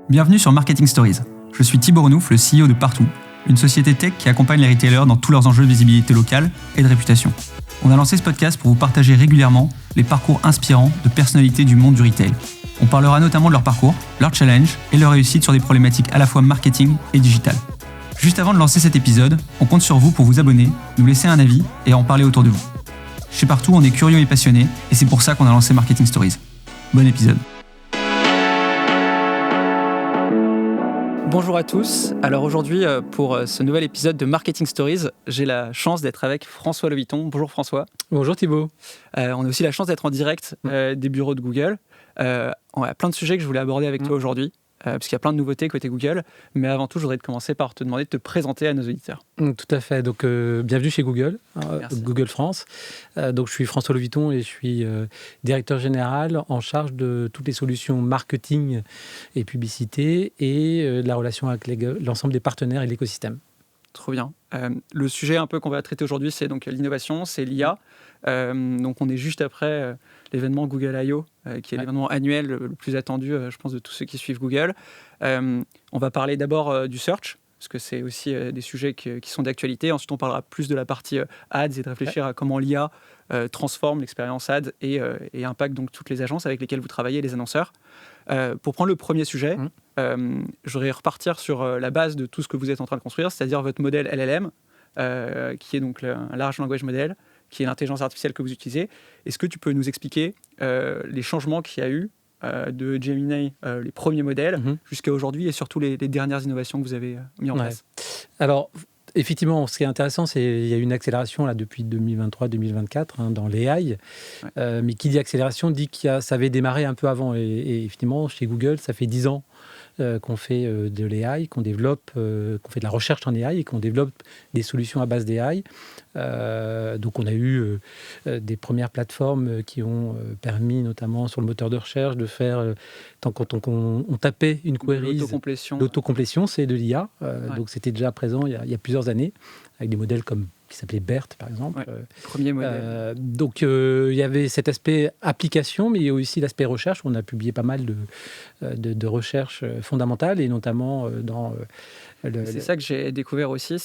Bienvenue sur Marketing Stories. Je suis Thibaut Renouf, le CEO de Partout, une société tech qui accompagne les retailers dans tous leurs enjeux de visibilité locale et de réputation. On a lancé ce podcast pour vous partager régulièrement les parcours inspirants de personnalités du monde du retail. On parlera notamment de leur parcours, leurs challenges et leurs réussites sur des problématiques à la fois marketing et digital. Juste avant de lancer cet épisode, on compte sur vous pour vous abonner, nous laisser un avis et en parler autour de vous. Chez Partout, on est curieux et passionné et c'est pour ça qu'on a lancé Marketing Stories. Bon épisode. Bonjour à tous. Alors aujourd'hui, pour ce nouvel épisode de Marketing Stories, j'ai la chance d'être avec François Leviton. Bonjour François. Bonjour Thibaut. On a aussi la chance d'être en direct des bureaux de Google. On a plein de sujets que je voulais aborder avec toi aujourd'hui, parce qu'il y a plein de nouveautés côté Google. Mais avant tout, je voudrais commencer par te demander de te présenter à nos auditeurs. Tout à fait. Donc, bienvenue chez Google, Google France. Donc, je suis François Leviton et je suis directeur général en charge de toutes les solutions marketing et publicité et de la relation avec l'ensemble des partenaires et l'écosystème. Trop bien. Le sujet un peu qu'on va traiter aujourd'hui, c'est donc l'innovation, c'est l'IA. Donc, on est juste après l'événement Google I.O., qui est l'événement annuel le plus attendu, je pense, de tous ceux qui suivent Google. On va parler d'abord du search, parce que c'est aussi des sujets qui sont d'actualité. Ensuite, on parlera plus de la partie ads et de réfléchir à comment l'IA transforme l'expérience ads et impacte donc toutes les agences avec lesquelles vous travaillez, les annonceurs. Pour prendre le premier sujet, je voudrais repartir sur la base de tout ce que vous êtes en train de construire, c'est-à-dire votre modèle LLM, qui est donc un Large Language Model, qui est l'intelligence artificielle que vous utilisez. Est-ce que tu peux nous expliquer les changements qu'il y a eu de Gemini, les premiers modèles, jusqu'à aujourd'hui, et surtout les dernières innovations que vous avez mis en place? Alors, effectivement, ce qui est intéressant, c'est qu'il y a eu une accélération là, depuis 2023-2024 dans l'AI. Mais qui dit accélération dit que ça avait démarré un peu avant. Et effectivement, chez Google, ça fait 10 ans qu'on fait de l'AI, qu'on développe, qu'on fait de la recherche en AI et qu'on développe des solutions à base d'AI. Donc on a eu des premières plateformes qui ont permis, notamment sur le moteur de recherche, de faire, quand on tapait une query, l'autocomplétion, c'est de l'IA. Donc c'était déjà présent il y a plusieurs années, avec des modèles qui s'appelait BERT, par exemple. Premier modèle. Donc, il y avait cet aspect application, mais il y a aussi l'aspect recherche. On a publié pas mal de recherches fondamentales, et notamment dans... C'est ça que j'ai découvert aussi,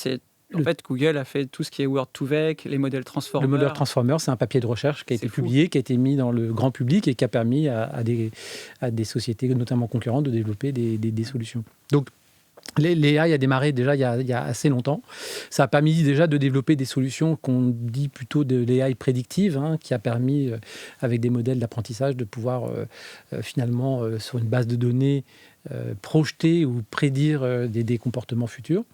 en fait, Google a fait tout ce qui est Word2Vec, les modèles Transformer. Le modèle Transformer, c'est un papier de recherche qui a été publié, qui a été mis dans le grand public et qui a permis à des sociétés, notamment concurrentes, de développer des solutions. Donc, l'AI a démarré déjà il y a assez longtemps. Ça a permis déjà de développer des solutions qu'on dit plutôt de l'AI prédictive, qui a permis, avec des modèles d'apprentissage, de pouvoir finalement, sur une base de données, projeter ou prédire des comportements futurs.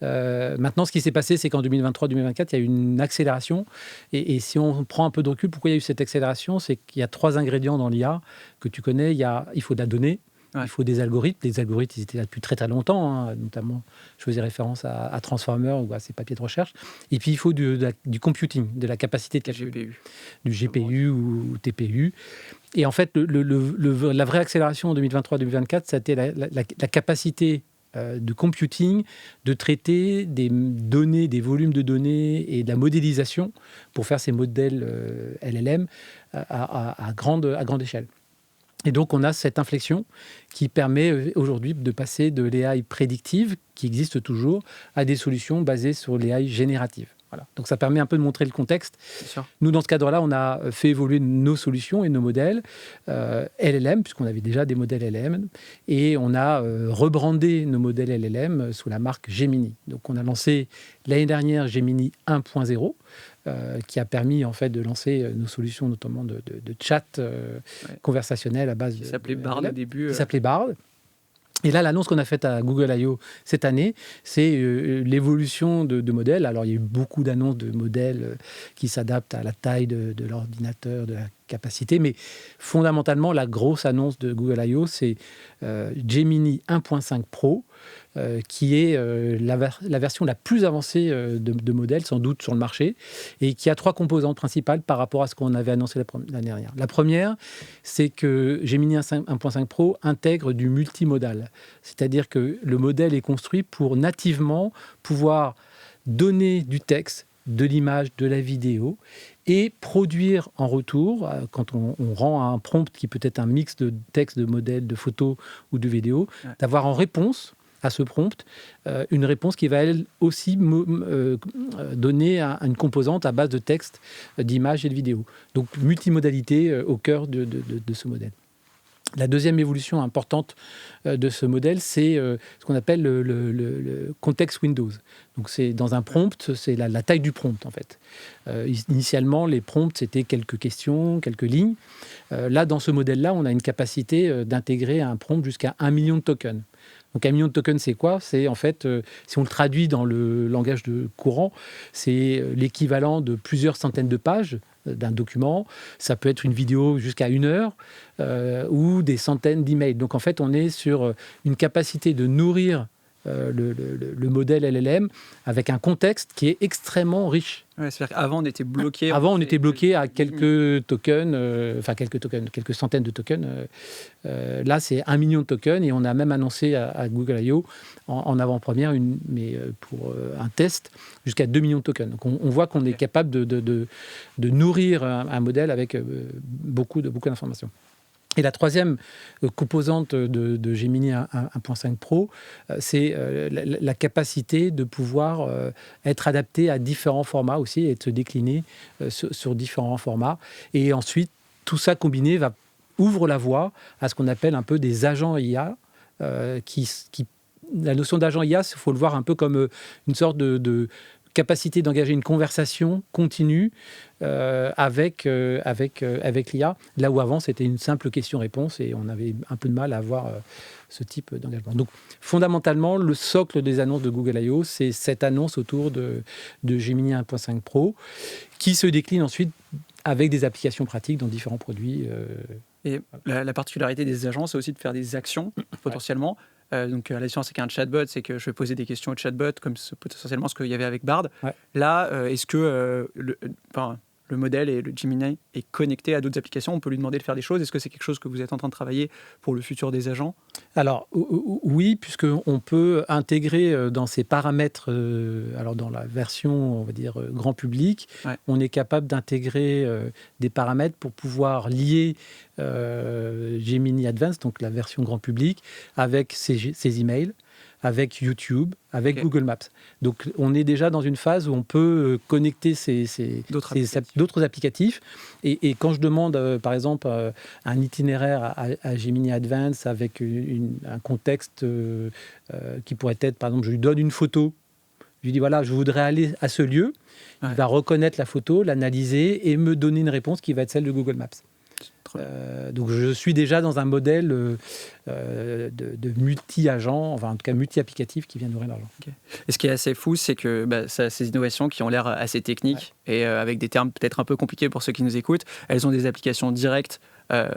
Maintenant, ce qui s'est passé, c'est qu'en 2023-2024, il y a eu une accélération. Et si on prend un peu de recul, pourquoi il y a eu cette accélération? C'est qu'il y a 3 ingrédients dans l'IA que tu connais. Il faut de la donnée. Il faut des algorithmes. Les algorithmes, ils étaient là depuis très très longtemps. Notamment, je faisais référence à Transformer ou à ces papiers de recherche. Et puis, il faut du computing, de la capacité de calcul. Du GPU ou TPU. Et en fait, la vraie accélération en 2023-2024, c'était la capacité de computing, de traiter des données, des volumes de données et de la modélisation pour faire ces modèles LLM à grande échelle. Et donc, on a cette inflexion qui permet aujourd'hui de passer de l'AI prédictive, qui existe toujours, à des solutions basées sur l'AI générative. Voilà. Donc, ça permet un peu de montrer le contexte. Nous, dans ce cadre-là, on a fait évoluer nos solutions et nos modèles LLM, puisqu'on avait déjà des modèles LLM, et on a rebrandé nos modèles LLM sous la marque Gemini. Donc, on a lancé l'année dernière Gemini 1.0, qui a permis en fait de lancer nos solutions, notamment de chat conversationnel à base qui s'appelait Bard au début. Qui s'appelait Bard. Et là, l'annonce qu'on a faite à Google I.O. cette année, c'est l'évolution de modèles. Alors, il y a eu beaucoup d'annonces de modèles qui s'adaptent à la taille de l'ordinateur, de la capacité. Mais fondamentalement, la grosse annonce de Google I.O., c'est Gemini 1.5 Pro, qui est la version la plus avancée de modèles, sans doute, sur le marché, et qui a 3 composantes principales par rapport à ce qu'on avait annoncé l'année dernière. La première, c'est que Gemini 1.5 Pro intègre du multimodal. C'est-à-dire que le modèle est construit pour nativement pouvoir donner du texte, de l'image, de la vidéo, et produire en retour, quand on rend un prompt qui peut être un mix de texte, de modèles, de photos ou de vidéos, d'avoir en réponse à ce prompt une réponse qui va elle aussi donner une composante à base de texte, d'images et de vidéos. Donc multimodalité au cœur de ce modèle. La deuxième évolution importante de ce modèle, c'est ce qu'on appelle le context windows. Donc c'est dans un prompt, c'est la taille du prompt en fait. Initialement, les prompts, c'était quelques questions, quelques lignes. Là, dans ce modèle-là, on a une capacité d'intégrer un prompt jusqu'à 1 million de tokens. Donc 1 million de tokens, c'est quoi ? C'est en fait, si on le traduit dans le langage courant, c'est l'équivalent de plusieurs centaines de pages d'un document. Ça peut être une vidéo jusqu'à 1 heure ou des centaines d'emails. Donc en fait, on est sur une capacité de nourrir le modèle LLM avec un contexte qui est extrêmement riche. Ouais, c'est-à-dire qu'avant, on était bloqué. Avant, on était bloqué à quelques tokens, quelques centaines de tokens. Là, c'est 1 million de tokens et on a même annoncé à Google I.O. en avant-première, pour un test, jusqu'à 2 millions de tokens. Donc, on voit qu'on est capable de nourrir un modèle avec beaucoup d'informations. Et la troisième composante de Gemini 1.5 Pro, c'est la capacité de pouvoir être adapté à différents formats aussi et de se décliner sur différents formats. Et ensuite, tout ça combiné ouvre la voie à ce qu'on appelle un peu des agents IA. La notion d'agent IA, il faut le voir un peu comme une sorte de capacité d'engager une conversation continue avec l'IA, là où avant c'était une simple question-réponse et on avait un peu de mal à avoir ce type d'engagement. Donc fondamentalement, le socle des annonces de Google I.O., c'est cette annonce autour de Gemini 1.5 Pro qui se décline ensuite avec des applications pratiques dans différents produits. Et la particularité des agents, c'est aussi de faire des actions potentiellement. Donc la différence, c'est qu'un chatbot, c'est que je vais poser des questions au chatbot, comme potentiellement ce qu'il y avait avec Bard. Ouais. Là, est-ce que le modèle et le Gemini est connecté à d'autres applications ? On peut lui demander de faire des choses. Est-ce que c'est quelque chose que vous êtes en train de travailler pour le futur des agents ? Alors, oui, puisqu'on peut intégrer dans ces paramètres, alors dans la version, on va dire, grand public, on est capable d'intégrer des paramètres pour pouvoir lier Gemini Advanced, donc la version grand public, avec ses emails, avec YouTube, avec Google Maps. Donc, on est déjà dans une phase où on peut connecter d'autres applicatifs. Et quand je demande, par exemple, un itinéraire à Gemini Advanced avec un contexte qui pourrait être, par exemple, je lui donne une photo, je lui dis, voilà, je voudrais aller à ce lieu. Il va reconnaître la photo, l'analyser et me donner une réponse qui va être celle de Google Maps. Donc je suis déjà dans un modèle de multi-agents, enfin en tout cas multi-applicatif qui vient nourrir l'argent. Et ce qui est assez fou, c'est que ces innovations qui ont l'air assez techniques et avec des termes peut-être un peu compliqués pour ceux qui nous écoutent, elles ont des applications directes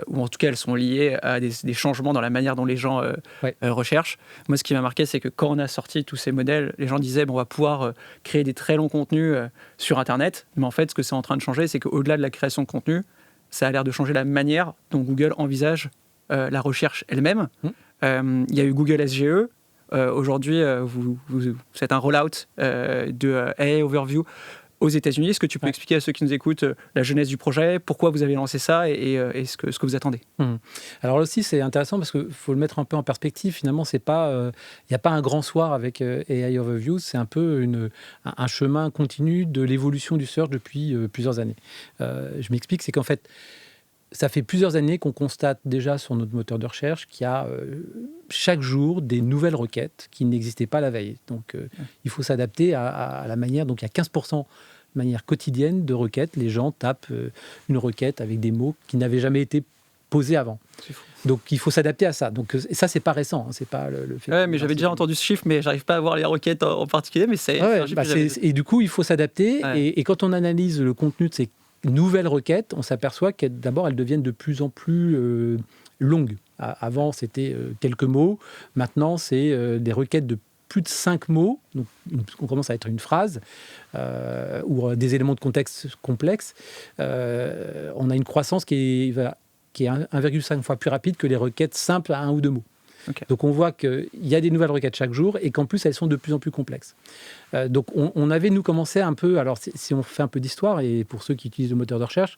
ou en tout cas elles sont liées à des changements dans la manière dont les gens recherchent. Moi, ce qui m'a marqué, c'est que quand on a sorti tous ces modèles, les gens disaient on va pouvoir créer des très longs contenus sur Internet, mais en fait ce que c'est en train de changer, c'est qu'au-delà de la création de contenu, ça a l'air de changer la manière dont Google envisage la recherche elle-même. Il y a eu Google SGE. Aujourd'hui, vous faites un rollout de AI Overview aux États-Unis. Est-ce que tu peux expliquer à ceux qui nous écoutent la genèse du projet, pourquoi vous avez lancé ça et ce que vous attendez ? Alors là aussi, c'est intéressant parce qu'il faut le mettre un peu en perspective. Finalement, il n'y a pas un grand soir avec AI Overview. C'est un peu un chemin continu de l'évolution du search depuis plusieurs années. Je m'explique, c'est qu'en fait, ça fait plusieurs années qu'on constate déjà sur notre moteur de recherche qu'il y a chaque jour des nouvelles requêtes qui n'existaient pas la veille. Donc, il faut s'adapter à la manière. Donc, il y a 15% de manière quotidienne de requêtes. Les gens tapent une requête avec des mots qui n'avaient jamais été posés avant. Donc, il faut s'adapter à ça. Donc, ça, c'est pas récent. C'est pas le fait. Ouais, mais j'avais déjà entendu ce chiffre, mais j'arrive pas à voir les requêtes en particulier. Mais et du coup, il faut s'adapter. Ouais. Et quand on analyse le contenu de ces nouvelles requêtes, on s'aperçoit que d'abord, elles deviennent de plus en plus longues. Avant, c'était quelques mots. Maintenant, c'est des requêtes de plus de 5 mots. Donc, on commence à être une phrase ou des éléments de contexte complexes. On a une croissance qui est 1,5 fois plus rapide que les requêtes simples à 1 ou 2 mots. Okay. Donc on voit qu'il y a des nouvelles requêtes chaque jour et qu'en plus elles sont de plus en plus complexes. Donc on avait nous commencé un peu, alors si on fait un peu d'histoire, et pour ceux qui utilisent le moteur de recherche,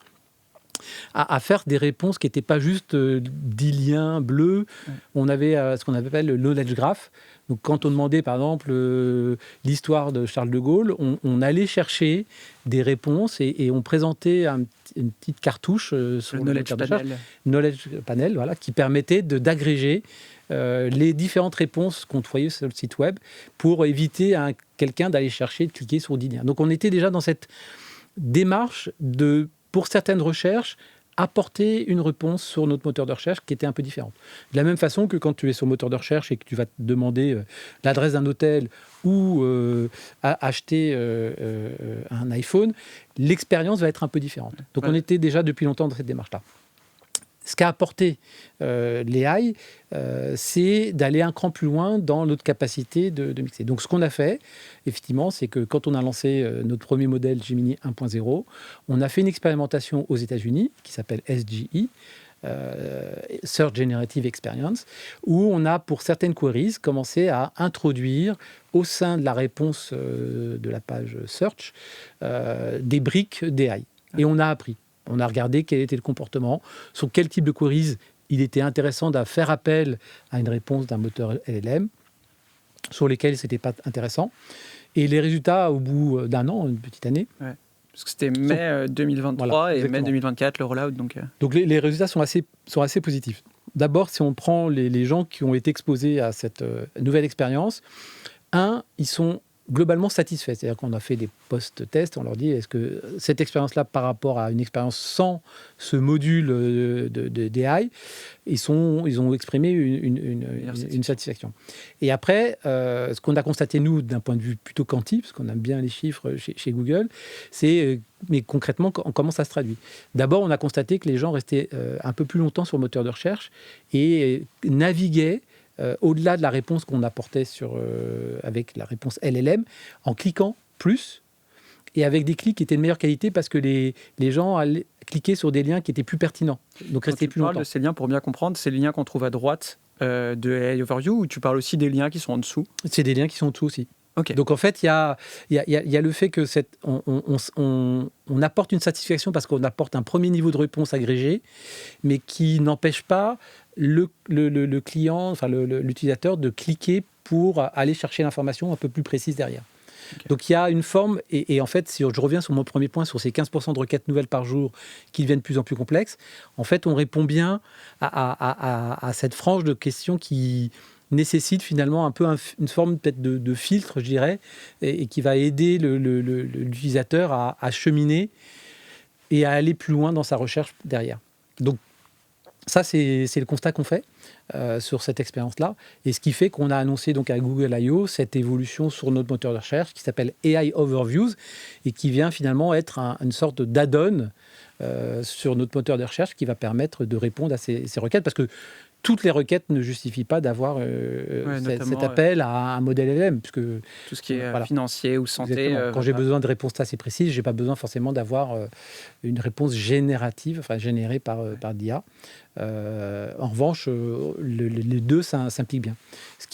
à faire des réponses qui n'étaient pas juste 10 liens bleus. Ouais. On avait ce qu'on appelle le knowledge graph. Donc, quand on demandait, par exemple, l'histoire de Charles de Gaulle, on allait chercher des réponses et on présentait une petite cartouche sur le knowledge panel. Knowledge panel, voilà, qui permettait d'agréger les différentes réponses qu'on voyait sur le site web pour éviter à quelqu'un d'aller chercher, de cliquer sur 10 liens. Donc, on était déjà dans cette démarche pour certaines recherches, apporter une réponse sur notre moteur de recherche qui était un peu différente. De la même façon que quand tu es sur le moteur de recherche et que tu vas te demander l'adresse d'un hôtel ou acheter un iPhone, l'expérience va être un peu différente. Donc on était déjà depuis longtemps dans cette démarche-là. Ce qu'a apporté l'AI, c'est d'aller un cran plus loin dans notre capacité de mixer. Donc, ce qu'on a fait, effectivement, c'est que quand on a lancé notre premier modèle Gemini 1.0, on a fait une expérimentation aux États-Unis qui s'appelle SGE, Search Generative Experience, où on a, pour certaines queries, commencé à introduire au sein de la réponse de la page Search des briques d'AI. Et on a appris. On a regardé quel était le comportement, sur quel type de queries il était intéressant de faire appel à une réponse d'un moteur LLM, sur lesquels ce n'était pas intéressant. Et les résultats, au bout d'un an, une petite année... Ouais. Parce que c'était mai 2023 voilà, et exactement. Mai 2024, le rollout. Donc les résultats sont assez positifs. D'abord, si on prend les gens qui ont été exposés à cette nouvelle expérience, ils sont globalement satisfaits. C'est-à-dire qu'on a fait des post-tests, on leur dit est-ce que cette expérience-là, par rapport à une expérience sans ce module d'AI, ils ont exprimé une satisfaction. Et après, ce qu'on a constaté, nous, d'un point de vue plutôt quanti, parce qu'on aime bien les chiffres chez Google, c'est, mais concrètement, comment ça se traduit. D'abord, on a constaté que les gens restaient un peu plus longtemps sur le moteur de recherche et naviguaient au-delà de la réponse qu'on apportait avec la réponse LLM, en cliquant plus et avec des clics qui étaient de meilleure qualité parce que les gens allaient cliquer sur des liens qui étaient plus pertinents. Donc rester plus longtemps. Tu parles de ces liens, pour bien comprendre, c'est les liens qu'on trouve à droite de AI Overview, ou tu parles aussi des liens qui sont en dessous? C'est des liens qui sont en dessous aussi. Okay. Donc en fait, il y a le fait que on apporte une satisfaction parce qu'on apporte un premier niveau de réponse agrégé, mais qui n'empêche pas le client, enfin l'utilisateur, de cliquer pour aller chercher l'information un peu plus précise derrière. Okay. Donc il y a une forme, et en fait, si je reviens sur mon premier point, sur ces 15% de requêtes nouvelles par jour qui deviennent de plus en plus complexes, en fait, on répond bien à cette frange de questions qui nécessite finalement un peu une forme peut-être de filtre, je dirais, et qui va aider l'utilisateur à cheminer et à aller plus loin dans sa recherche derrière. Donc ça, c'est le constat qu'on fait sur cette expérience-là, et ce qui fait qu'on a annoncé donc à Google I.O. cette évolution sur notre moteur de recherche qui s'appelle AI Overviews et qui vient finalement être une sorte d'add-on sur notre moteur de recherche qui va permettre de répondre à ces requêtes, parce que toutes les requêtes ne justifient pas d'avoir cet appel à un modèle LLM. Puisque, tout ce qui est financier ou santé. Quand j'ai besoin de réponses assez précises, je n'ai pas besoin forcément d'avoir une réponse générée par d'IA. En revanche, les deux s'impliquent bien. Ce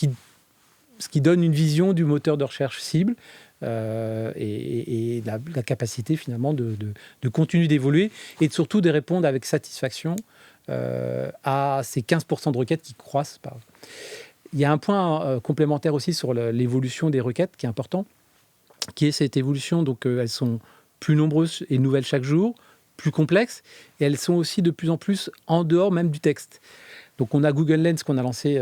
qui donne une vision du moteur de recherche cible et la capacité finalement de continuer d'évoluer et surtout de répondre avec satisfaction à ces 15% de requêtes qui croissent. Il y a un point complémentaire aussi sur l'évolution des requêtes qui est important, qui est cette évolution. Donc, elles sont plus nombreuses et nouvelles chaque jour, plus complexes, et elles sont aussi de plus en plus en dehors même du texte. Donc, on a Google Lens qu'on a lancé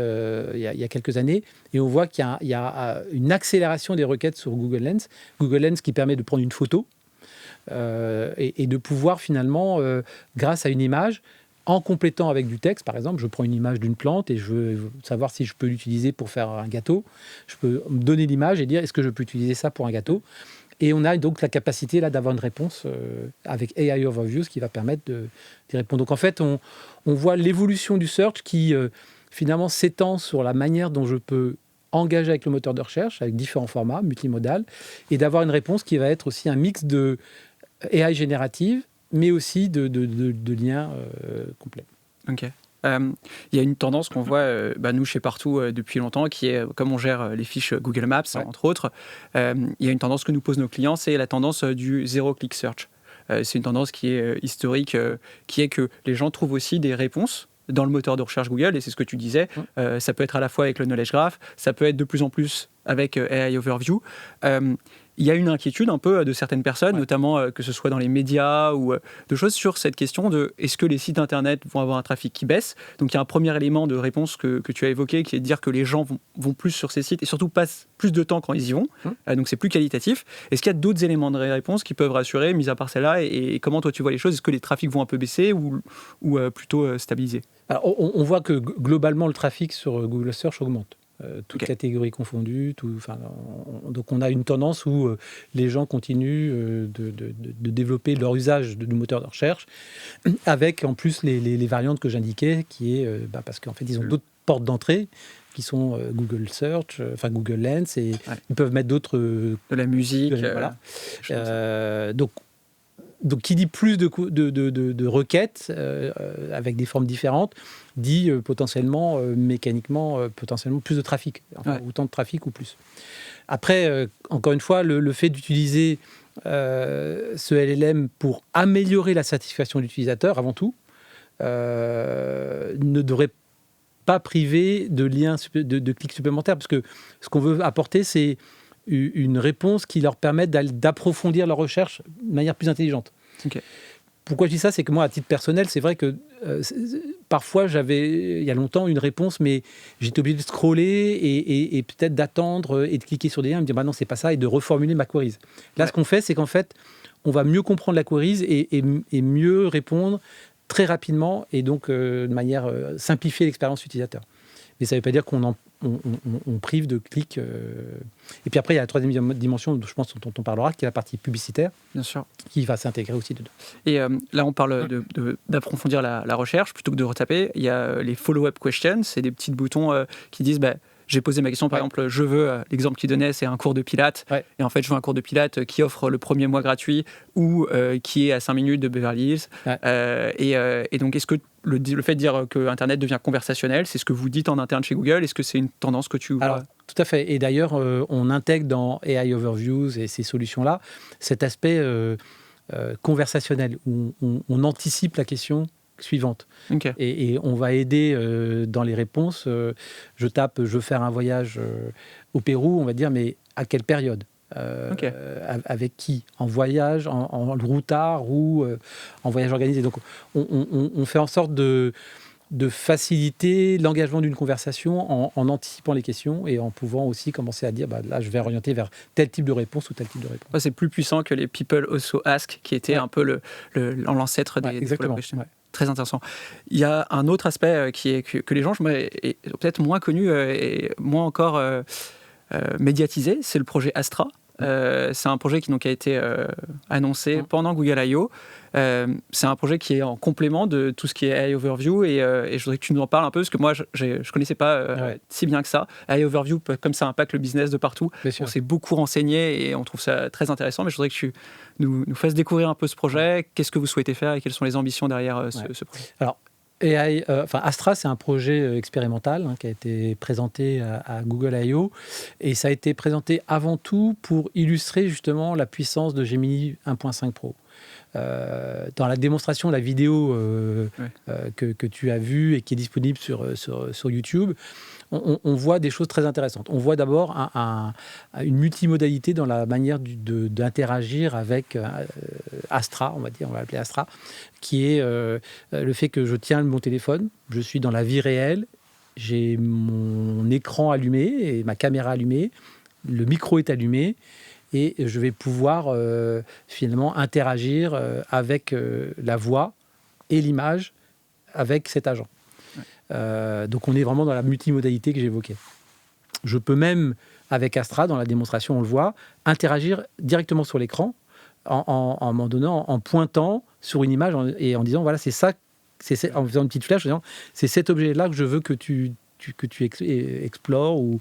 il y a quelques années, et on voit qu'il y a une accélération des requêtes sur Google Lens. Google Lens qui permet de prendre une photo et de pouvoir finalement, grâce à une image, en complétant avec du texte, par exemple, je prends une image d'une plante et je veux savoir si je peux l'utiliser pour faire un gâteau. Je peux me donner l'image et dire est-ce que je peux utiliser ça pour un gâteau. Et on a donc la capacité là d'avoir une réponse avec AI Overviews qui va permettre d'y répondre. Donc en fait, on voit l'évolution du search qui finalement s'étend sur la manière dont je peux engager avec le moteur de recherche, avec différents formats, multimodal, et d'avoir une réponse qui va être aussi un mix de AI générative, mais aussi de liens complets. Ok. Il y a une tendance qu'on voit, nous, chez Partout, depuis longtemps, qui est, comme on gère les fiches Google Maps, entre autres, il y a une tendance que nous posent nos clients, c'est la tendance du zero-click search. C'est une tendance qui est historique, qui est que les gens trouvent aussi des réponses dans le moteur de recherche Google, et c'est ce que tu disais, ça peut être à la fois avec le Knowledge Graph, ça peut être de plus en plus avec AI Overview. Il y a une inquiétude un peu de certaines personnes, notamment que ce soit dans les médias ou de choses sur cette question de est-ce que les sites internet vont avoir un trafic qui baisse. Donc il y a un premier élément de réponse que tu as évoqué qui est de dire que les gens vont plus sur ces sites et surtout passent plus de temps quand ils y vont. Donc c'est plus qualitatif. Est-ce qu'il y a d'autres éléments de réponse qui peuvent rassurer, mis à part celle-là, et comment toi tu vois les choses? Est-ce que les trafics vont un peu baisser ou plutôt stabiliser? Alors, on voit que globalement le trafic sur Google Search augmente. Toutes catégories confondues. Donc on a une tendance où les gens continuent de développer leur usage du moteur de recherche, avec en plus les variantes que j'indiquais, qui est parce qu'en fait ils ont d'autres portes d'entrée qui sont Google Search, Google Lens, et ils peuvent mettre d'autres... de la musique. Donc, qui dit plus de requêtes avec des formes différentes, dit potentiellement, mécaniquement, potentiellement plus de trafic. Autant de trafic ou plus. Après, encore une fois, le fait d'utiliser ce LLM pour améliorer la satisfaction de l'utilisateur, avant tout, ne devrait pas priver de liens, de clics supplémentaires, parce que ce qu'on veut apporter, c'est une réponse qui leur permette d'approfondir leur recherche de manière plus intelligente. Pourquoi je dis ça? C'est que moi, à titre personnel, c'est vrai que parfois, j'avais, il y a longtemps, une réponse, mais j'étais obligé de scroller et peut-être d'attendre et de cliquer sur des liens et me dire bah non, c'est pas ça, et de reformuler ma query. Là, ce qu'on fait, c'est qu'en fait, on va mieux comprendre la query et mieux répondre très rapidement, et donc de manière simplifier l'expérience utilisateur. Mais ça ne veut pas dire qu'on prive de clics. Et puis après, il y a la troisième dimension, je pense, dont on parlera, qui est la partie publicitaire. Bien sûr. Qui va s'intégrer aussi dedans. Et là, on parle d'approfondir la recherche plutôt que de retaper. Il y a les follow-up questions, c'est des petits boutons qui disent j'ai posé ma question, par exemple, je veux, l'exemple qu'il donnait, c'est un cours de Pilates. Et en fait, je veux un cours de Pilates qui offre le premier mois gratuit ou qui est à 5 minutes de Beverly Hills. Et donc, est-ce que le fait de dire que Internet devient conversationnel, c'est ce que vous dites en interne chez Google? Est-ce que c'est une tendance que tu vois? Alors, tout à fait. Et d'ailleurs, on intègre dans AI Overviews et ces solutions-là cet aspect conversationnel où on anticipe la question suivante. Et on va aider dans les réponses. Je tape, je veux faire un voyage au Pérou, on va dire, mais à quelle période? Avec qui? En voyage, en routard ou en voyage organisé? Donc, on fait en sorte de faciliter l'engagement d'une conversation en anticipant les questions et en pouvant aussi commencer à dire là, je vais orienter vers tel type de réponse ou tel type de réponse. C'est plus puissant que les People Also Ask, qui était un peu l'ancêtre des exactement. Questions. Très intéressant. Il y a un autre aspect qui est que les gens, est peut-être moins connu et moins encore médiatisé, c'est le projet Astra. C'est un projet qui a été annoncé pendant Google I.O. C'est un projet qui est en complément de tout ce qui est AI Overview et je voudrais que tu nous en parles un peu parce que moi je ne connaissais pas si bien que ça. AI Overview, comme ça impacte le business de partout. On s'est beaucoup renseigné et on trouve ça très intéressant, mais je voudrais que tu nous fasses découvrir un peu ce projet. Qu'est-ce que vous souhaitez faire et quelles sont les ambitions derrière ce projet? Alors, Astra, c'est un projet expérimental qui a été présenté à Google I.O. et ça a été présenté avant tout pour illustrer justement la puissance de Gemini 1.5 Pro. Dans la démonstration, la vidéo que tu as vue et qui est disponible sur YouTube, on voit des choses très intéressantes. On voit d'abord une multimodalité dans la manière d'interagir avec Astra, on va l'appeler Astra, qui est le fait que je tiens mon téléphone, je suis dans la vie réelle, j'ai mon écran allumé et ma caméra allumée, le micro est allumé, et je vais pouvoir finalement interagir avec la voix et l'image avec cet agent. Donc on est vraiment dans la multimodalité que j'évoquais. Je peux même, avec Astra, dans la démonstration, on le voit, interagir directement sur l'écran en pointant sur une image et en disant, voilà, c'est ça, en faisant une petite flèche, en disant, c'est cet objet-là que je veux que tu explores ou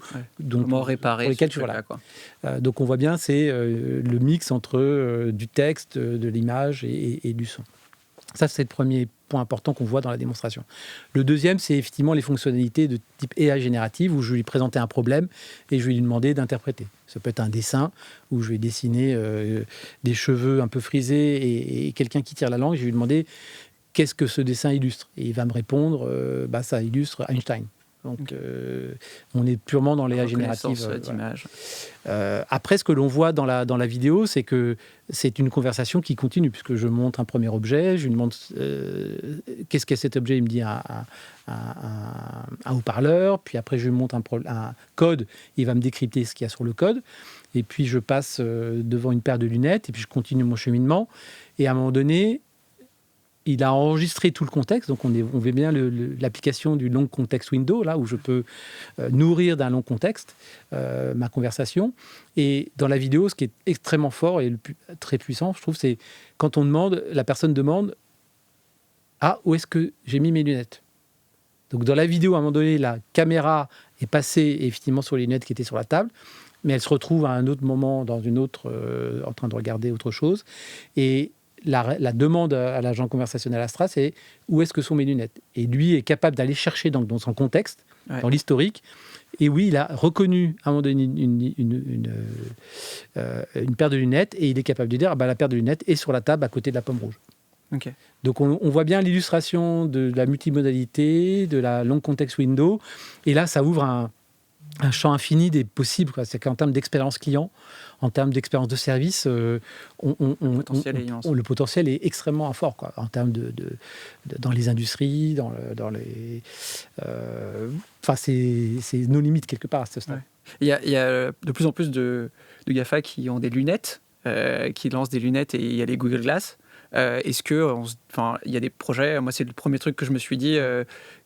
comment réparer lesquels tu vois. Donc on voit bien, c'est le mix entre du texte, de l'image et du son. Ça, c'est le premier point important qu'on voit dans la démonstration. Le deuxième, c'est effectivement les fonctionnalités de type AI générative, où je vais lui présenter un problème et je vais lui demander d'interpréter. Ça peut être un dessin où je vais dessiner des cheveux un peu frisés et quelqu'un qui tire la langue, je vais lui demander qu'est-ce que ce dessin illustre. Et il va me répondre, ça illustre Einstein. Donc, on est purement dans l'IA générative. D'image. Après, ce que l'on voit dans la vidéo, c'est que c'est une conversation qui continue, puisque je montre un premier objet, je lui demande qu'est-ce qu'est cet objet, il me dit un haut-parleur, puis après je lui montre un code, il va me décrypter ce qu'il y a sur le code, et puis je passe devant une paire de lunettes, et puis je continue mon cheminement, et à un moment donné, il a enregistré tout le contexte, donc on voit bien l'application du long context window, là où je peux nourrir d'un long contexte ma conversation. Et dans la vidéo, ce qui est extrêmement fort et très puissant, je trouve, c'est quand la personne demande « Ah, où est-ce que j'ai mis mes lunettes ?» Donc dans la vidéo, à un moment donné, la caméra est passée effectivement sur les lunettes qui étaient sur la table, mais elle se retrouve à un autre moment dans une autre, en train de regarder autre chose. Et la demande à l'agent conversationnel Astra, c'est où est-ce que sont mes lunettes ? Et lui est capable d'aller chercher dans son contexte, dans l'historique. Et oui, il a reconnu à un moment donné une paire de lunettes et il est capable de dire la paire de lunettes est sur la table à côté de la pomme rouge. Okay. Donc on voit bien l'illustration de la multimodalité, de la long context window. Et là, ça ouvre un champ infini des possibles. C'est qu'en termes d'expérience client, en termes d'expérience de service, le potentiel est extrêmement fort. En termes dans les industries, c'est nos limites quelque part à ce stade. Ouais. Il y a de plus en plus de GAFA qui ont des lunettes, qui lancent des lunettes, et il y a les Google Glass. Est-ce que, il y a des projets, moi c'est le premier truc que je me suis dit,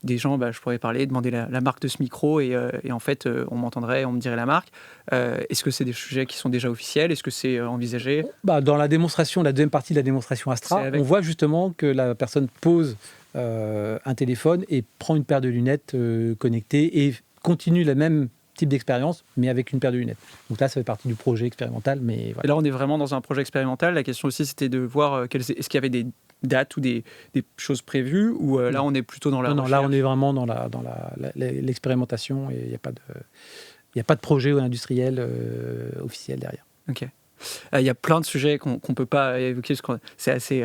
des gens, je pourrais demander la marque de ce micro et en fait on m'entendrait, on me dirait la marque. Est-ce que c'est des sujets qui sont déjà officiels ? Est-ce que c'est envisagé ? Dans la démonstration, la deuxième partie de la démonstration Astra, on voit justement que la personne pose un téléphone et prend une paire de lunettes connectées et continue le même type d'expérience, mais avec une paire de lunettes. Donc là, ça fait partie du projet expérimental. Mais voilà. Et là, on est vraiment dans un projet expérimental. La question aussi, c'était de voir est-ce qu'il y avait des dates ou des choses prévues, ou là, on est plutôt dans la recherche. Là, on est vraiment dans l'expérimentation et il n'y a pas de projet industriel officiel derrière. Ok. Il y a plein de sujets qu'on ne peut pas évoquer parce que c'est assez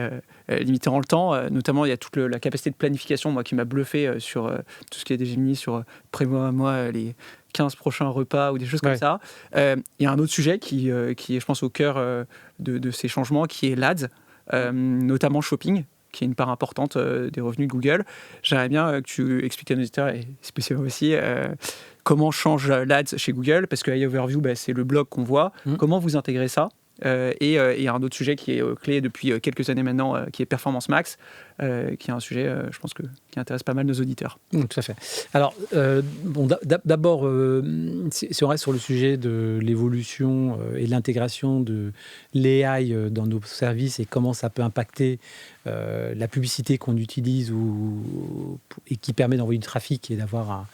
limité en le temps. Notamment, il y a toute la capacité de planification, moi, qui m'a bluffé sur tout ce qui est des Gemini, sur prévois-moi les 15 prochains repas ou des choses comme ça. Il y a un autre sujet qui est, je pense, au cœur de ces changements, qui est l'ADS, notamment shopping, qui est une part importante des revenus de Google. J'aimerais bien que tu expliques à nos auditeurs, et spécialement aussi, comment change l'ADS chez Google, parce que AI Overview, c'est le blog qu'on voit. Comment vous intégrez ça ? Et il y a un autre sujet qui est clé depuis quelques années maintenant, qui est Performance Max, qui est un sujet, je pense, qui intéresse pas mal nos auditeurs. Tout à fait. Alors, d'abord, si on reste sur le sujet de l'évolution et l'intégration de l'AI dans nos services et comment ça peut impacter la publicité qu'on utilise et qui permet d'envoyer du trafic et d'avoir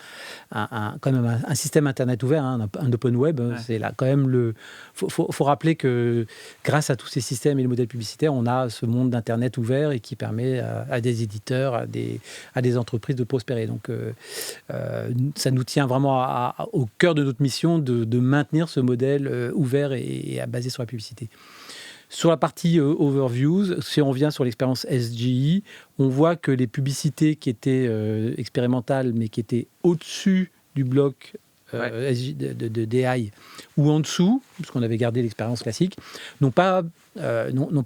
quand même un système Internet ouvert, un open web, c'est là quand même faut rappeler que grâce à tous ces systèmes et les modèles publicitaires, on a ce monde d'Internet ouvert et qui permet à des éditeurs, à des entreprises de prospérer. Donc, ça nous tient vraiment au cœur de notre mission de maintenir ce modèle ouvert et basé sur la publicité. Sur la partie overviews, si on revient sur l'expérience SGI, on voit que les publicités qui étaient expérimentales, mais qui étaient au-dessus du bloc d'AI ou en dessous, puisqu'on avait gardé l'expérience classique, n'ont pas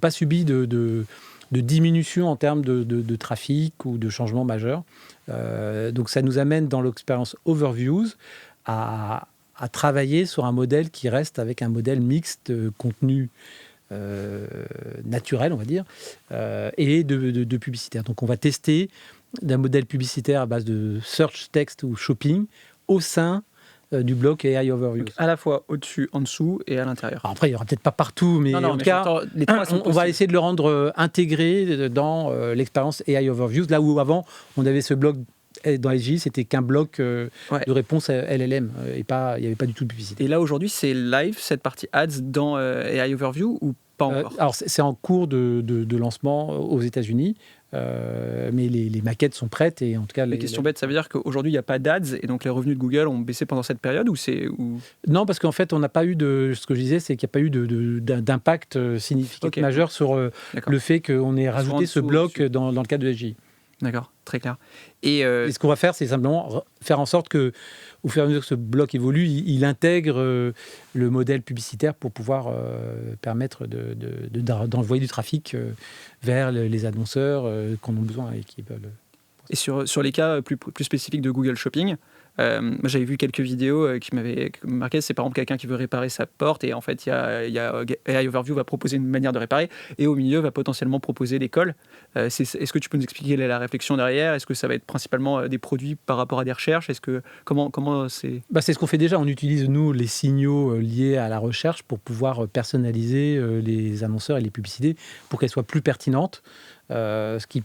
subi de diminution en termes de trafic ou de changement majeur. Donc ça nous amène dans l'expérience overviews à travailler sur un modèle qui reste avec un modèle mixte contenu naturel, on va dire, et de publicitaire. Donc on va tester d'un modèle publicitaire à base de search, text ou shopping au sein du bloc AI Overview. Donc, à la fois au-dessus, en dessous et à l'intérieur. Alors après, il n'y aura peut-être pas partout, mais en tout cas, on va essayer de le rendre intégré dans l'expérience AI Overviews, là où avant, on avait ce bloc dans SGI, c'était qu'un bloc de réponse à LLM, et il n'y avait pas du tout de publicité. Et là, aujourd'hui, c'est live, cette partie ads dans AI Overview, ou Pas encore. Alors, c'est en cours de lancement aux États-Unis, mais les maquettes sont prêtes. Et en tout cas, La question bête, ça veut dire qu'aujourd'hui, il n'y a pas d'ads et donc les revenus de Google ont baissé pendant cette période Non, parce qu'en fait, on n'a pas eu ce que je disais, c'est qu'il n'y a pas eu d'impact significatif majeur sur le fait qu'on ait rajouté ce bloc dans le cadre de SGI. D'accord, très clair. Et ce qu'on va faire, c'est simplement faire en sorte que, au fur et à mesure que ce bloc évolue, il intègre le modèle publicitaire pour pouvoir permettre d'envoyer du trafic vers les annonceurs qui en ont besoin et qui veulent. Et sur les cas plus spécifiques de Google Shopping, moi j'avais vu quelques vidéos qui m'avaient marqué. C'est par exemple quelqu'un qui veut réparer sa porte et en fait AI Overview va proposer une manière de réparer et au milieu va potentiellement proposer des cols. Est-ce que tu peux nous expliquer la réflexion derrière? Est-ce que ça va être principalement des produits par rapport à des recherches? Comment c'est C'est ce qu'on fait déjà. On utilise nous les signaux liés à la recherche pour pouvoir personnaliser les annonceurs et les publicités pour qu'elles soient plus pertinentes, ce qui est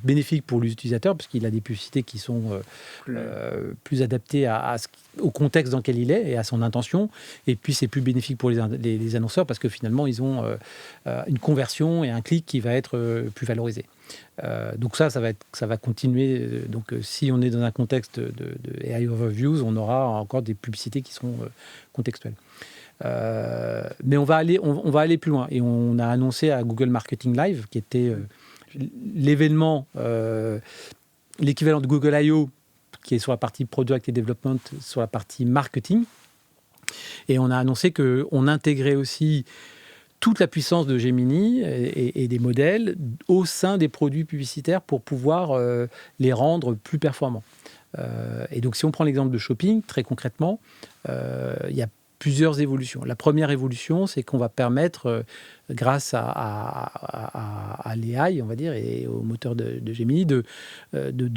bénéfique pour l'utilisateur parce qu'il a des publicités qui sont plus adaptées au contexte dans lequel il est et à son intention. Et puis, c'est plus bénéfique pour les annonceurs parce que finalement, ils ont une conversion et un clic qui va être plus valorisé. Donc ça va continuer. Donc, si on est dans un contexte de AI Overviews, on aura encore des publicités qui seront contextuelles. Mais on va aller plus loin. Et on a annoncé à Google Marketing Live, qui était l'événement, l'équivalent de Google I.O., qui est sur la partie Product et Development, sur la partie Marketing. Et on a annoncé qu'on intégrait aussi toute la puissance de Gemini et des modèles au sein des produits publicitaires pour pouvoir les rendre plus performants. Et donc, si on prend l'exemple de shopping, très concrètement, il y a plusieurs évolutions. La première évolution, c'est qu'on va permettre, grâce à l'AI, on va dire, et au moteur de Gemini, de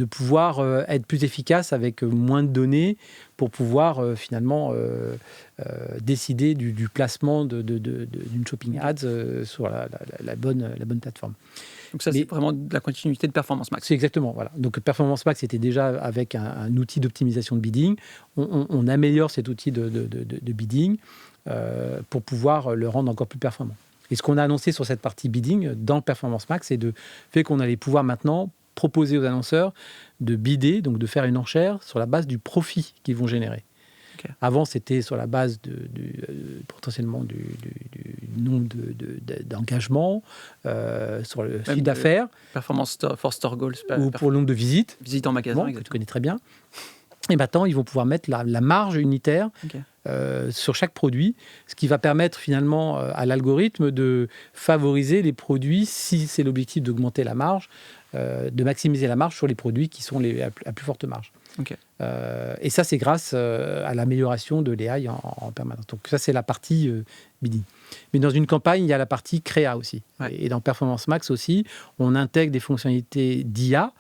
pouvoir être plus efficace avec moins de données pour pouvoir finalement décider du placement d'une shopping ads sur la bonne plateforme. Donc ça, c'est vraiment de la continuité de Performance Max. C'est exactement, voilà. Donc Performance Max était déjà avec un outil d'optimisation de bidding. On améliore cet outil de bidding pour pouvoir le rendre encore plus performant. Et ce qu'on a annoncé sur cette partie bidding dans Performance Max, c'est le fait qu'on allait pouvoir maintenant proposer aux annonceurs de bidder, donc de faire une enchère sur la base du profit qu'ils vont générer. Okay. Avant, c'était sur la base potentiellement du nombre d'engagements, sur le chiffre d'affaires. Performance for Store Goals. Ou pour le nombre de visites. Visites en magasin, que tu connais très bien. Et maintenant, ils vont pouvoir mettre la marge unitaire sur chaque produit, ce qui va permettre finalement à l'algorithme de favoriser les produits, si c'est l'objectif d'augmenter la marge, de maximiser la marge sur les produits qui sont à plus forte marge. Okay. Et ça, c'est grâce à l'amélioration de l'AI en permanence. Donc ça, c'est la partie bidding. Mais dans une campagne, il y a la partie créa aussi. Ouais. Et dans Performance Max aussi, on intègre des fonctionnalités d'IA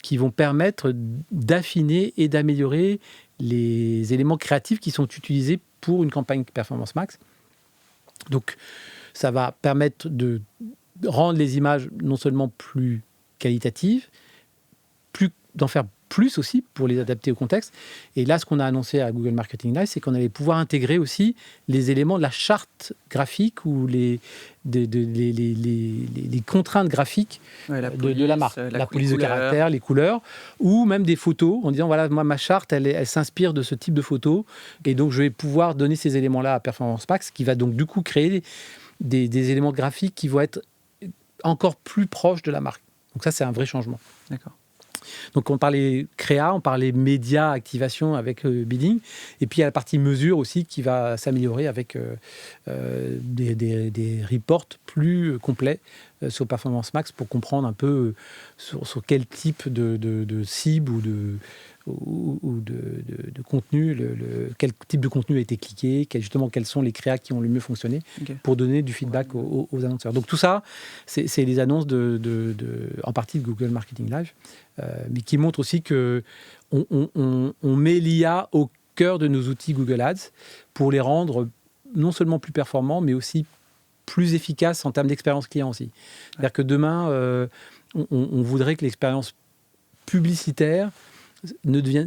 qui vont permettre d'affiner et d'améliorer les éléments créatifs qui sont utilisés pour une campagne Performance Max. Donc, ça va permettre de rendre les images non seulement plus qualitatives, d'en faire plus aussi pour les adapter au contexte. Et là, ce qu'on a annoncé à Google Marketing Live, c'est qu'on allait pouvoir intégrer aussi les éléments de la charte graphique ou les contraintes graphiques de la marque. La police de caractère, les couleurs, ou même des photos, en disant, voilà, moi, ma charte, elle s'inspire de ce type de photos, et donc je vais pouvoir donner ces éléments-là à Performance Max, qui va donc du coup créer des éléments graphiques qui vont être encore plus proches de la marque. Donc ça, c'est un vrai changement. D'accord. Donc on parlait créa, on parlait média, activation avec bidding, et puis il y a la partie mesure aussi qui va s'améliorer avec des reports plus complets sur Performance Max pour comprendre un peu sur quel type de cible ou de contenu, quel type de contenu a été cliqué, justement quels sont les créas qui ont le mieux fonctionné, pour donner du feedback aux annonceurs. Donc tout ça, c'est les annonces en partie de Google Marketing Live, mais qui montrent aussi qu'on met l'IA au cœur de nos outils Google Ads pour les rendre non seulement plus performants, mais aussi plus efficaces en termes d'expérience client aussi. C'est-à-dire que demain, on voudrait que l'expérience publicitaire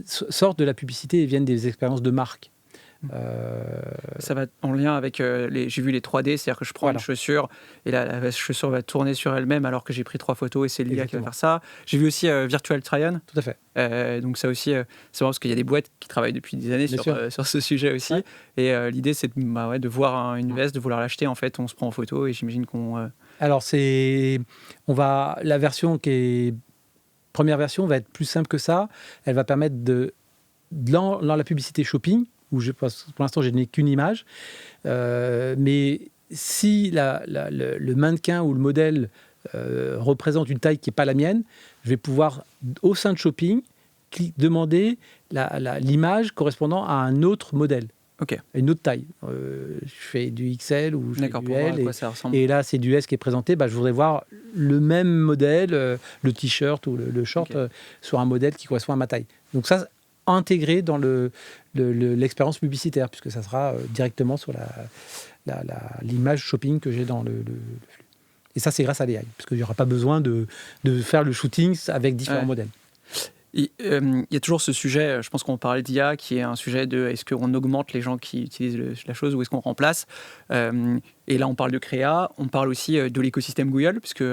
sortent de la publicité et viennent des expériences de marque. Ça va en lien avec j'ai vu les 3D, c'est-à-dire que je prends une chaussure et la chaussure va tourner sur elle-même alors que j'ai pris 3 photos et c'est l'IA qui va faire ça. J'ai vu aussi Virtual Try-On. Tout à fait. Donc ça aussi, c'est marrant parce qu'il y a des boîtes qui travaillent depuis des années sur ce sujet aussi. Ouais. Et l'idée, c'est de voir une veste, de vouloir l'acheter. En fait, on se prend en photo et j'imagine qu'on... Alors, la version première version va être plus simple que ça. Elle va permettre dans la publicité shopping, où pour l'instant, je n'ai qu'une image. Mais si le mannequin ou le modèle représente une taille qui n'est pas la mienne, je vais pouvoir, au sein de shopping, demander l'image correspondant à un autre modèle. Okay. Une autre taille. Je fais du XL ou je fais du L. Et là, c'est du S qui est présenté. Je voudrais voir le même modèle, le t-shirt ou le short, sur un modèle qui correspond à ma taille. Donc ça, intégré dans l'expérience publicitaire, puisque ça sera directement sur l'image shopping que j'ai dans le flux. Et ça, c'est grâce à l'AI, parce qu'il n'y aura pas besoin de faire le shooting avec différents modèles. Il y a toujours ce sujet, je pense qu'on parlait d'IA, qui est un sujet de est-ce qu'on augmente les gens qui utilisent la chose ou est-ce qu'on remplace. Et là, on parle de créa, on parle aussi de l'écosystème Google, puisque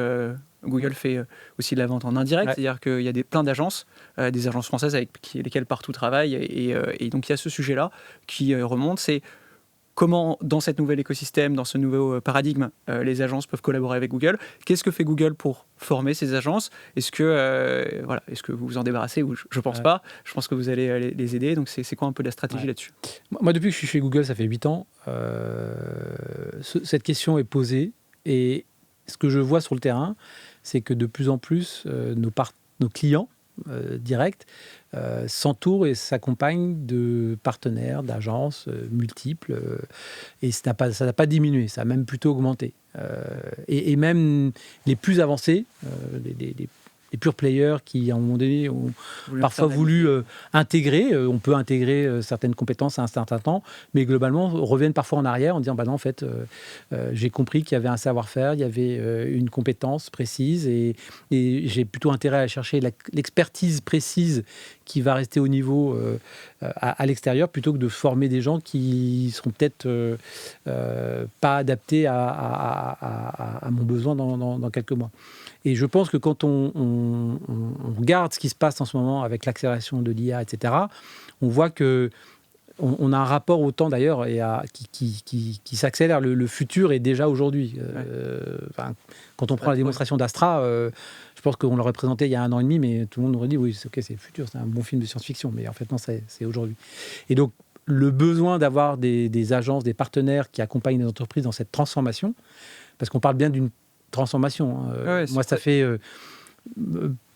Google fait aussi de la vente en indirect, c'est-à-dire qu'il y a plein d'agences, des agences françaises avec lesquelles partout travaillent. Et donc, il y a ce sujet-là qui remonte, c'est comment, dans cet nouvel écosystème, dans ce nouveau paradigme, les agences peuvent collaborer avec Google. Qu'est-ce que fait Google pour former ces agences ? Est-ce que vous vous en débarrassez ou je ne pense pas. Je pense que vous allez les aider. Donc, c'est quoi un peu la stratégie là-dessus ? Moi, depuis que je suis chez Google, ça fait 8 ans, cette question est posée. Et ce que je vois sur le terrain, c'est que de plus en plus, nos clients directs s'entourent et s'accompagnent de partenaires, d'agences multiples, et ça n'a pas diminué, ça a même plutôt augmenté. Et même les plus avancés, les pure players qui, à un moment donné, ont parfois voulu intégrer. On peut intégrer certaines compétences à un certain temps, mais globalement, reviennent parfois en arrière en disant non, en fait, j'ai compris qu'il y avait un savoir-faire, il y avait une compétence précise, et j'ai plutôt intérêt à chercher l'expertise précise qui va rester au niveau à l'extérieur, plutôt que de former des gens qui seront peut-être pas adaptés à mon besoin dans quelques mois. Et je pense que quand on regarde ce qui se passe en ce moment avec l'accélération de l'IA, etc., on voit qu'on a un rapport au temps d'ailleurs qui s'accélère. Le futur est déjà aujourd'hui. Quand on prend la démonstration d'Astra, je pense qu'on l'aurait présenté il y a 1 an et demi, mais tout le monde aurait dit oui, c'est le futur, c'est un bon film de science-fiction. Mais en fait, non, c'est aujourd'hui. Et donc, le besoin d'avoir des agences, des partenaires qui accompagnent les entreprises dans cette transformation, parce qu'on parle bien d'une transformation. Moi, ça fait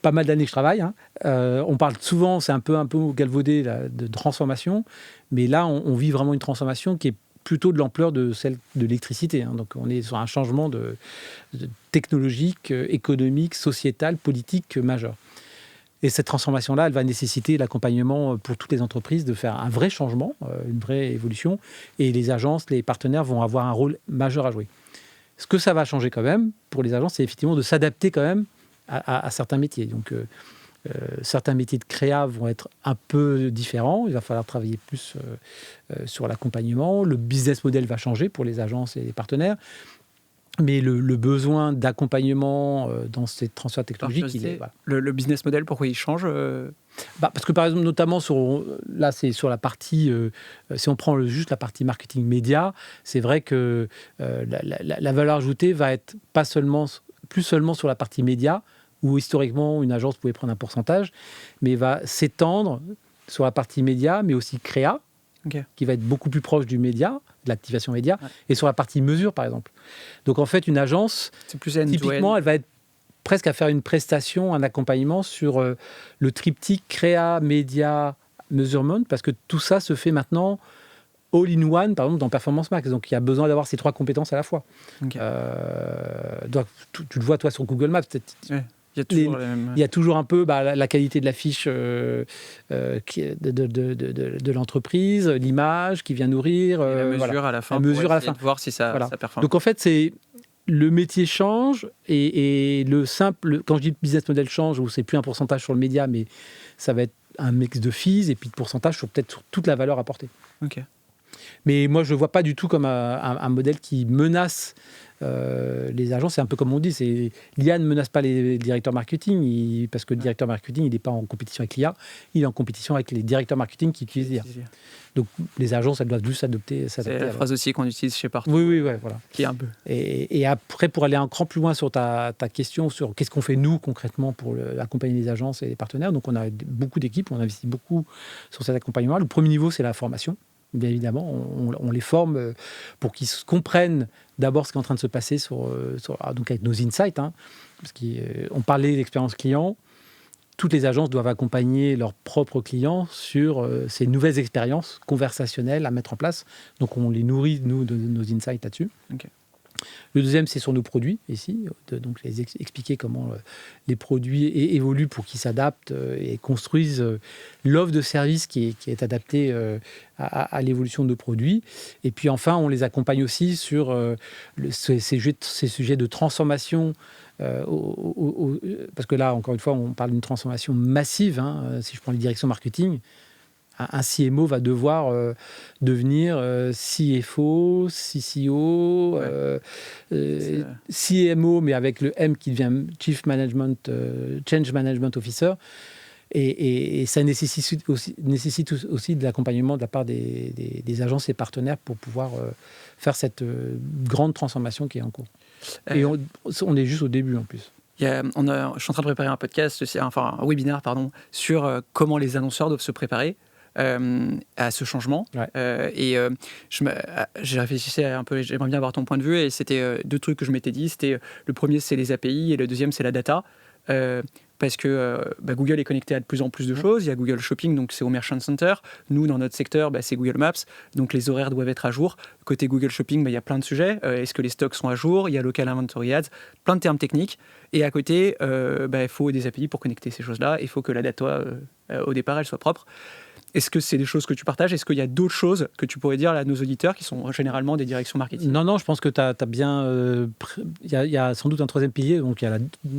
pas mal d'années que je travaille. On parle souvent, c'est un peu galvaudé là, de transformation, mais là, on vit vraiment une transformation qui est plutôt de l'ampleur de celle de l'électricité. Donc, on est sur un changement de technologique, économique, sociétal, politique majeur. Et cette transformation-là, elle va nécessiter l'accompagnement pour toutes les entreprises de faire un vrai changement, une vraie évolution, et les agences, les partenaires vont avoir un rôle majeur à jouer. Ce que ça va changer quand même pour les agences, c'est effectivement de s'adapter quand même à certains métiers. Donc, certains métiers de créa vont être un peu différents. Il va falloir travailler plus sur l'accompagnement. Le business model va changer pour les agences et les partenaires. Mais le besoin d'accompagnement dans ces transferts technologiques, voilà. Le business model, pourquoi il change parce que par exemple, notamment c'est sur la partie, si on prend juste la partie marketing média, c'est vrai que la valeur ajoutée va être plus seulement sur la partie média, où historiquement une agence pouvait prendre un pourcentage, mais va s'étendre sur la partie média, mais aussi créa, qui va être beaucoup plus proche du média, de l'activation média, et sur la partie mesure, par exemple. Donc en fait, une agence, typiquement, elle va être presque à faire une prestation, un accompagnement sur le triptyque créa, média, measurement, parce que tout ça se fait maintenant all-in-one, par exemple, dans Performance Max. Donc, il y a besoin d'avoir ces 3 compétences à la fois. Donc, tu le vois, toi, sur Google Maps. Il y a toujours un peu la qualité de l'affiche de l'entreprise, l'image qui vient nourrir. Et la mesure à la fin. La mesure à la fin. De voir si ça performe. Donc, en fait, le métier change et quand je dis business model change, où c'est plus un pourcentage sur le média, mais ça va être un mix de fees et puis de pourcentage sur toute la valeur apportée. Ok. Mais moi, je ne le vois pas du tout comme un modèle qui menace les agences. C'est un peu comme on dit, l'IA ne menace pas les directeurs marketing, parce que le directeur marketing, il n'est pas en compétition avec l'IA, il est en compétition avec les directeurs marketing qui utilisent l'IA. Donc les agences, elles doivent juste s'adapter. C'est la phrase aussi qu'on utilise chez Partout. Oui, ouais, voilà. Qui est un peu. Et après, pour aller un cran plus loin sur ta question sur qu'est-ce qu'on fait nous concrètement pour accompagner les agences et les partenaires, donc on a beaucoup d'équipes, on investit beaucoup sur cet accompagnement. Le premier niveau, c'est la formation. Bien évidemment, on les forme pour qu'ils comprennent d'abord ce qui est en train de se passer donc avec nos insights, hein, parce qu'on parlait d'expérience client. Toutes les agences doivent accompagner leurs propres clients sur ces nouvelles expériences conversationnelles à mettre en place. Donc, on les nourrit, nous, de nos insights là-dessus. Okay. Le deuxième, c'est sur nos produits, ici. Donc, les expliquer comment les produits évoluent pour qu'ils s'adaptent et construisent l'offre de service qui est adaptée à l'évolution de nos produits. Et puis, enfin, on les accompagne aussi sur ces sujets de transformation. Parce que là, encore une fois, on parle d'une transformation massive. Hein, si je prends les directions marketing, un CMO va devoir devenir CFO, CCO, CMO, mais avec le M qui devient Change Management Officer. Et ça nécessite aussi de l'accompagnement de la part des agences et partenaires pour pouvoir faire cette grande transformation qui est en cours. Et on est juste au début en plus. Je suis en train de préparer un podcast, un webinaire, sur comment les annonceurs doivent se préparer à ce changement. Ouais. J'ai réfléchi un peu, j'aimerais bien avoir ton point de vue, et c'était deux trucs que je m'étais dit. C'était le premier, c'est les API, et le deuxième, c'est la data. Parce que Google est connecté à de plus en plus de choses. Il y a Google Shopping, donc c'est au Merchant Center. Nous, dans notre secteur, c'est Google Maps. Donc les horaires doivent être à jour. Côté Google Shopping, il y a plein de sujets. Est-ce que les stocks sont à jour? Il y a Local Inventory Ads, plein de termes techniques. Et à côté, il faut des API pour connecter ces choses-là. Il faut que la data, au départ, elle soit propre. Est-ce que c'est des choses que tu partages? Est-ce qu'il y a d'autres choses que tu pourrais dire à nos auditeurs qui sont généralement des directions marketing? Non, je pense que tu as bien... Il y a sans doute un troisième pilier. Donc,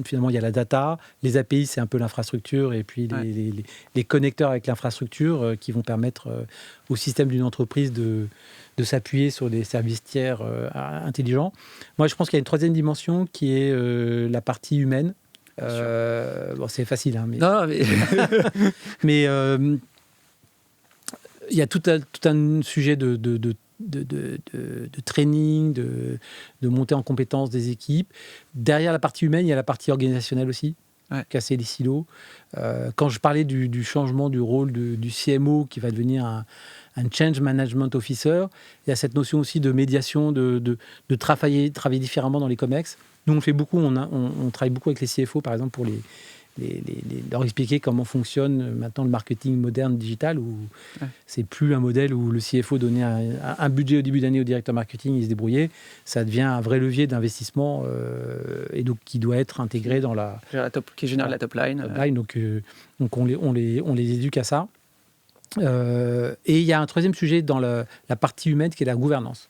finalement, il y a la data. Les API, c'est un peu l'infrastructure. Et puis, les connecteurs avec l'infrastructure qui vont permettre au système d'une entreprise de s'appuyer sur des services tiers intelligents. Moi, je pense qu'il y a une troisième dimension qui est la partie humaine. C'est facile, hein, mais... Non, mais... mais il y a tout un sujet de training, de montée en compétences des équipes. Derrière la partie humaine, il y a la partie organisationnelle aussi, casser les silos. Quand je parlais du changement du rôle du CMO qui va devenir un Change Management Officer, il y a cette notion aussi de médiation, de travailler différemment dans les COMEX. Nous, on fait beaucoup, on travaille beaucoup avec les CFO, par exemple, pour leur expliquer comment fonctionne maintenant le marketing moderne digital, où c'est plus un modèle où le CFO donnait un budget au début d'année au directeur marketing, il se débrouillait. Ça devient un vrai levier d'investissement et donc qui doit être intégré dans qui génère la top line. Donc on les éduque à ça. Et il y a un troisième sujet dans la partie humaine qui est la gouvernance.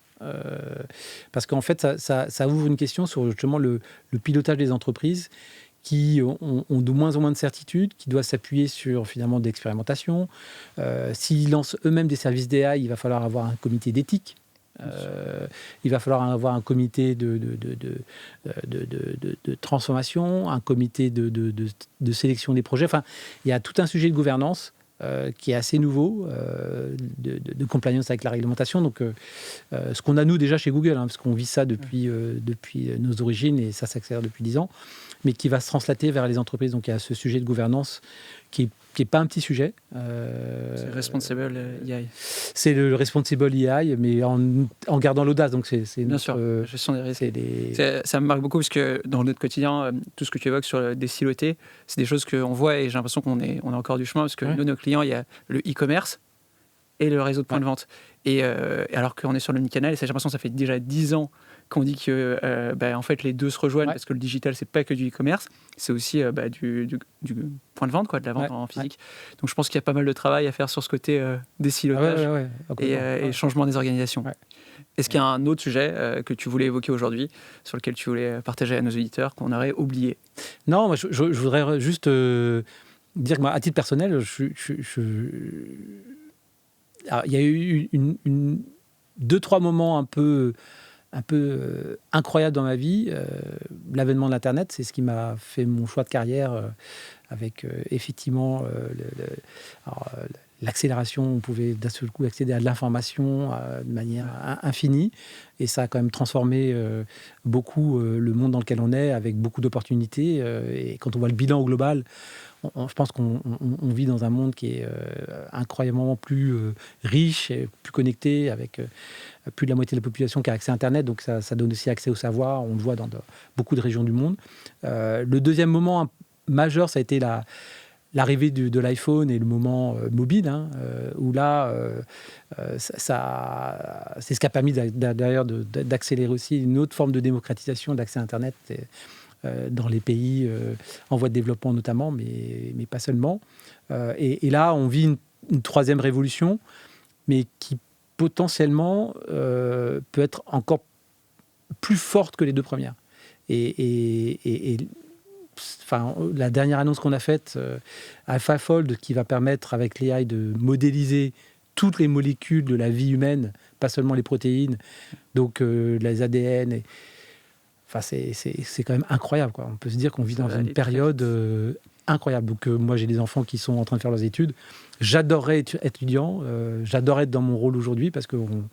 Parce qu'en fait, ça ouvre une question sur justement le pilotage des entreprises qui ont de moins en moins de certitudes, qui doivent s'appuyer sur finalement d'expérimentation. S'ils lancent eux-mêmes des services d'AI, il va falloir avoir un comité d'éthique. Il va falloir avoir un comité de transformation, un comité de sélection des projets. Enfin, il y a tout un sujet de gouvernance qui est assez nouveau, de compliance avec la réglementation. Donc, ce qu'on a nous déjà chez Google, parce qu'on vit ça depuis nos origines, et ça s'accélère depuis 10 ans, mais qui va se translater vers les entreprises. Donc, il y a ce sujet de gouvernance qui n'est pas un petit sujet. C'est Responsible AI. C'est le Responsible AI, mais en gardant l'audace. Donc c'est bien sûr, gestion des risques. Ça me marque beaucoup parce que dans notre quotidien, tout ce que tu évoques sur le désiloté, c'est des choses qu'on voit et j'ai l'impression qu'on a encore du chemin parce que nous, nos clients, il y a le e-commerce et le réseau de points de vente. Et alors qu'on est sur le canal, et j'ai l'impression que ça fait déjà 10 ans qu'on dit que en fait, les deux se rejoignent parce que le digital, c'est pas que du e-commerce, c'est aussi du point de vente, de la vente en physique. Donc je pense qu'il y a pas mal de travail à faire sur ce côté désilotage et changement des organisations. Est-ce qu'il y a un autre sujet que tu voulais évoquer aujourd'hui, sur lequel tu voulais partager à nos auditeurs, qu'on aurait oublié? Non, moi, je voudrais juste dire que moi, à titre personnel, il y a eu 2-3 moments un peu incroyables dans ma vie. L'avènement de l'Internet, c'est ce qui m'a fait mon choix de carrière avec effectivement l'accélération. On pouvait d'un seul coup accéder à de l'information de manière infinie. Et ça a quand même transformé beaucoup le monde dans lequel on est, avec beaucoup d'opportunités. Et quand on voit le bilan au global, je pense qu'on vit dans un monde qui est incroyablement plus riche, et plus connecté, avec plus de la moitié de la population qui a accès à Internet. Donc ça donne aussi accès au savoir. On le voit dans beaucoup de régions du monde. Le deuxième moment majeur, ça a été l'arrivée de l'iPhone et le moment mobile, où là, c'est ce qui a permis d'ailleurs d'accélérer aussi une autre forme de démocratisation d'accès à Internet dans les pays en voie de développement notamment, mais pas seulement. Et là, on vit une troisième révolution, mais qui potentiellement peut être encore plus forte que les deux premières. Enfin, la dernière annonce qu'on a faite, AlphaFold, qui va permettre avec l'AI de modéliser toutes les molécules de la vie humaine, pas seulement les protéines, donc les ADN. Enfin, c'est quand même incroyable, quoi. On peut se dire qu'on vit dans une période incroyable. Donc moi, j'ai des enfants qui sont en train de faire leurs études. J'adorerais être étudiant, j'adorerais être dans mon rôle aujourd'hui, parce qu'on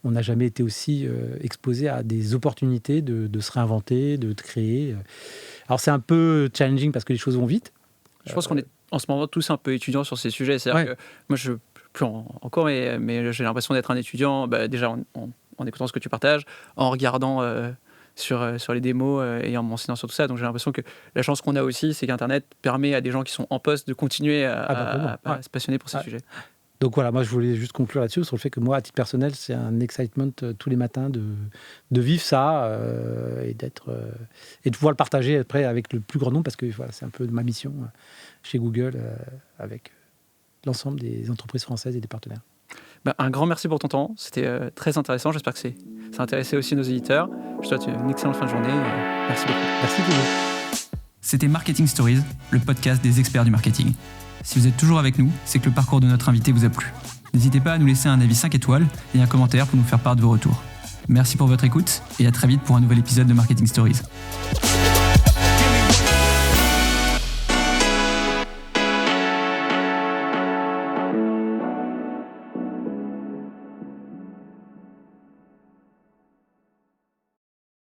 n'a jamais été aussi exposé à des opportunités de se réinventer, de créer. Alors c'est un peu challenging parce que les choses vont vite. Je pense qu'on est en ce moment tous un peu étudiants sur ces sujets. C'est-à-dire que moi, je plus encore, mais j'ai l'impression d'être un étudiant, déjà en écoutant ce que tu partages, en regardant sur les démos et en m'enseignant sur tout ça. Donc j'ai l'impression que la chance qu'on a aussi, c'est qu'Internet permet à des gens qui sont en poste de continuer à se passionner pour ces sujets. Donc voilà, moi je voulais juste conclure là-dessus sur le fait que moi, à titre personnel, c'est un excitement tous les matins de vivre ça et de pouvoir le partager après avec le plus grand nombre, parce que voilà, c'est un peu ma mission chez Google avec l'ensemble des entreprises françaises et des partenaires. Un grand merci pour ton temps, c'était très intéressant. J'espère que ça a intéressé aussi nos éditeurs. Je te souhaite une excellente fin de journée. Merci beaucoup. Merci Thibaut. C'était Marketing Stories, le podcast des experts du marketing. Si vous êtes toujours avec nous, c'est que le parcours de notre invité vous a plu. N'hésitez pas à nous laisser un avis 5 étoiles et un commentaire pour nous faire part de vos retours. Merci pour votre écoute et à très vite pour un nouvel épisode de Marketing Stories.